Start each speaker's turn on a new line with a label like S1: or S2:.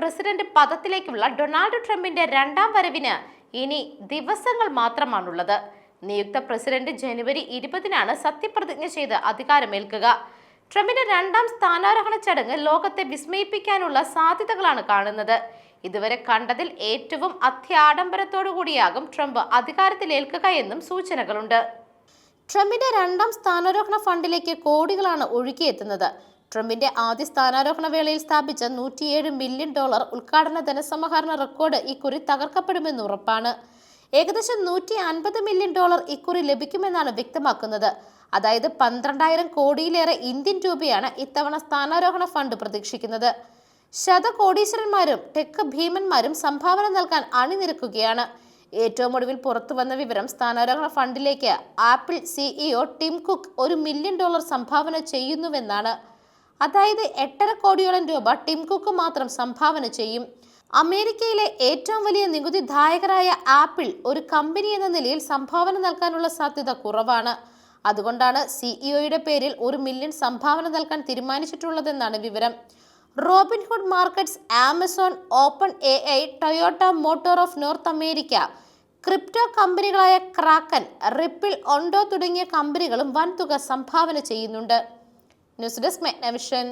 S1: President പദത്തിലേക്കുള്ള Donald ട്രംപിന്റെ രണ്ടാം വരവിന് ഇനി ദിവസങ്ങൾ മാത്രമാണുള്ളത്. നിയുക്ത പ്രസിഡന്റ് ജനുവരി 20-നാണ് സത്യപ്രതിജ്ഞ ചെയ്ത് അധികാരമേൽക്കുക. ട്രംപിന്റെ രണ്ടാം സ്ഥാനാരോഹണ ചടങ്ങ് ലോകത്തെ വിസ്മയിപ്പിക്കാനുള്ള സാധ്യതകളാണ് കാണുന്നത്. ഇതുവരെ കണ്ടതിൽ ഏറ്റവും അത്യാഡംബരത്തോടു കൂടിയാകും ട്രംപ് അധികാരത്തിലേൽക്കുക എന്നും സൂചനകളുണ്ട്. ട്രംപിന്റെ രണ്ടാം സ്ഥാനാരോഹണ ഫണ്ടിലേക്ക് കോടികളാണ് ഒഴുകിയെത്തുന്നത്. ട്രംപിന്റെ ആദ്യ സ്ഥാനാരോഹണ വേളയിൽ സ്ഥാപിച്ച $107 മില്യൺ ഉദ്ഘാടന ധനസമാഹരണ റെക്കോർഡ് ഇക്കുറി തകർക്കപ്പെടുമെന്ന് ഉറപ്പാണ്. ഏകദേശം $150 മില്യൺ ഇക്കുറി ലഭിക്കുമെന്നാണ് വ്യക്തമാക്കുന്നത്. അതായത് 12,000 കോടിയിലേറെ ഇന്ത്യൻ രൂപയാണ് ഇത്തവണ സ്ഥാനാരോഹണ ഫണ്ട് പ്രതീക്ഷിക്കുന്നത്. ശതകോടീശ്വരന്മാരും ടെക് ഭീമന്മാരും സംഭാവന നൽകാൻ അണിനിരക്കുകയാണ്. ഏറ്റവും ഒടുവിൽ പുറത്തു വന്ന വിവരം, സ്ഥാനാരോഹണ ഫണ്ടിലേക്ക് Apple CEO Tim Cook $1 million സംഭാവന ചെയ്യുന്നുവെന്നാണ്. അതായത് 8.5 കോടിയോളം രൂപ ടിം കുക്ക് മാത്രം സംഭാവന ചെയ്യും. അമേരിക്കയിലെ ഏറ്റവും വലിയ നികുതിദായകരായ ആപ്പിൾ ഒരു കമ്പനി എന്ന നിലയിൽ സംഭാവന നൽകാനുള്ള സാധ്യത കുറവാണ്. അതുകൊണ്ടാണ് സിഇഒയുടെ പേരിൽ $1 മില്യൺ സംഭാവന നൽകാൻ തീരുമാനിച്ചിട്ടുള്ളതെന്നാണ് വിവരം. Robinhood Markets, Amazon, Open AI, Toyota Motor of North America, crypto കമ്പനികളായ ക്രാക്കൻ, റിപ്പിൾ, ഒണ്ടോ തുടങ്ങിയ കമ്പനികളും വൻതുക സംഭാവന ചെയ്യുന്നുണ്ട്. News desk മെഗ്നവിഷൻ.